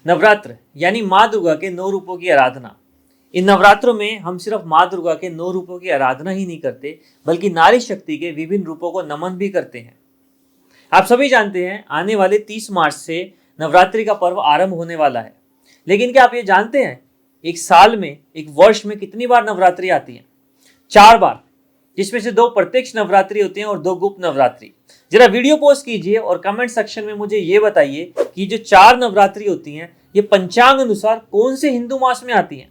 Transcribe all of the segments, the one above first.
नवरात्र यानी माँ दुर्गा के 9 रूपों की आराधना। इन नवरात्रों में हम सिर्फ माँ दुर्गा के 9 रूपों की आराधना ही नहीं करते, बल्कि नारी शक्ति के विभिन्न रूपों को नमन भी करते हैं। आप सभी जानते हैं आने वाले 30 मार्च से नवरात्रि का पर्व आरंभ होने वाला है। लेकिन क्या आप ये जानते हैं एक साल में, एक वर्ष में कितनी बार नवरात्रि आती है? 4 बार, जिसमें से 2 प्रत्यक्ष नवरात्रि होती हैं और 2 गुप्त नवरात्रि। जरा वीडियो पोस्ट कीजिए और कमेंट सेक्शन में मुझे ये बताइए कि जो 4 नवरात्रि होती हैं ये पंचांग अनुसार कौन से हिंदू मास में आती हैं?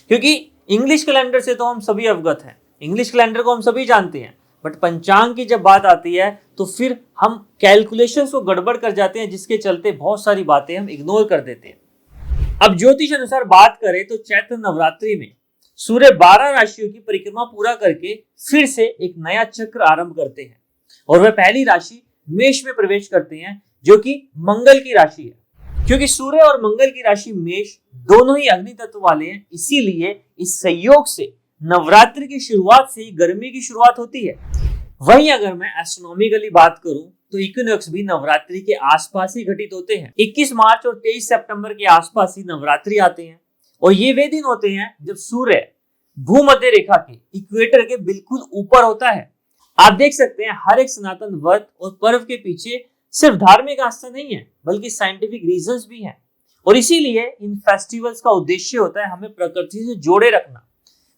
क्योंकि इंग्लिश कैलेंडर से तो हम सभी अवगत हैं, इंग्लिश कैलेंडर को हम सभी जानते हैं, बट पंचांग की जब बात आती है तो फिर हम कैलकुलेशंस को गड़बड़ कर जाते हैं, जिसके चलते बहुत सारी बातें हम इग्नोर कर देते हैं। अब ज्योतिष अनुसार बात करें तो चैत्र नवरात्रि में सूर्य 12 राशियों की परिक्रमा पूरा करके फिर से एक नया चक्र आरंभ करते हैं और वह पहली राशि मेष में प्रवेश करते हैं, जो कि मंगल की राशि है। क्योंकि सूर्य और मंगल की राशि मेष दोनों ही अग्नि तत्व वाले हैं, इसीलिए इस संयोग से नवरात्रि की शुरुआत से ही गर्मी की शुरुआत होती है। वहीं अगर मैं एस्ट्रोनॉमिकली बात करूं तो इक्विनॉक्स भी नवरात्रि के आसपास ही घटित होते हैं। 21 मार्च और 23 सितंबर के आसपास ही नवरात्रि आते हैं और ये वे दिन होते हैं जब सूर्य भूमध्य रेखा के इक्वेटर के बिल्कुल ऊपर होता है। आप देख सकते हैं हर एक सनातन व्रत और पर्व के पीछे सिर्फ धार्मिक आस्था नहीं है, बल्कि साइंटिफिक रीजंस भी हैं। और इसीलिए इन फेस्टिवल्स का उद्देश्य होता है हमें प्रकृति से जोड़े रखना,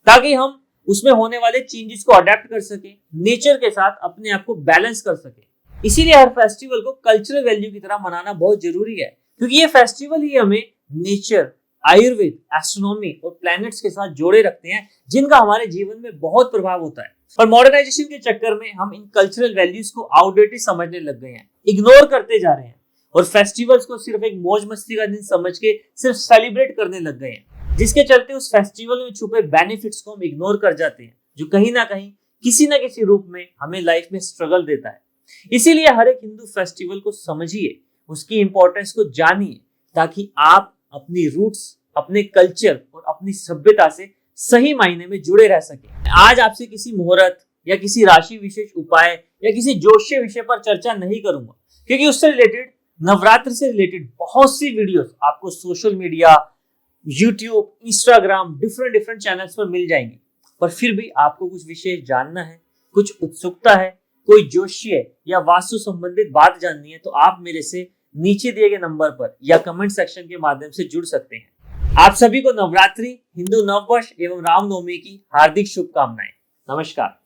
ताकि हम उसमें होने वाले चेंजेस को अडेप्ट कर सके, नेचर के साथ अपने आप को बैलेंस कर सके। इसीलिए हर फेस्टिवल को कल्चरल वैल्यू की तरह मनाना बहुत जरूरी है, क्योंकि ये फेस्टिवल ही हमें नेचर, आयुर्वेद, एस्ट्रोनॉमी और प्लैनेट्स के साथ जोड़े रखते हैं, जिनका हमारे जीवन में बहुत प्रभाव होता है। पर मॉडर्नाइजेशन के चक्कर में हम इन कल्चरल वैल्यूज को आउटडेटेड समझने लग गए हैं, इग्नोर करते जा रहे हैं और फेस्टिवल्स को सिर्फ एक मौज मस्ती का दिन समझ के सिर्फ सेलिब्रेट करने लग गए हैं, जिसके चलते उस फेस्टिवल में छुपे बेनिफिट्स को हम इग्नोर कर जाते हैं, जो कहीं ना कहीं किसी ना किसी रूप में हमें लाइफ में स्ट्रगल देता है। इसीलिए हर एक हिंदू फेस्टिवल को समझिए, उसकी इंपॉर्टेंस को जानिए, ताकि आप अपनी रूट्स, अपने कल्चर और अपनी सभ्यता से सही मायने में जुड़े रह सके। आज आपसे किसी मुहूर्त या किसी राशि विशेष उपाय या किसी जोशीय विषय पर चर्चा नहीं करूंगा, क्योंकि उससे रिलेटेड, नवरात्र से रिलेटेड बहुत सी वीडियोस आपको social media, YouTube, Instagram, different channels पर मिल जाएंगे। पर फिर भी आपको कुछ विषय जानना है, कुछ उत्सुकता है, कोई जोशीय या वास्तु संबंधित बात जाननी है, तो आप मेरे से नीचे दिए गए नंबर पर या कमेंट सेक्शन के माध्यम से जुड़ सकते हैं। आप सभी को नवरात्रि, हिंदू नववर्ष एवं रामनवमी की हार्दिक शुभकामनाएं। नमस्कार।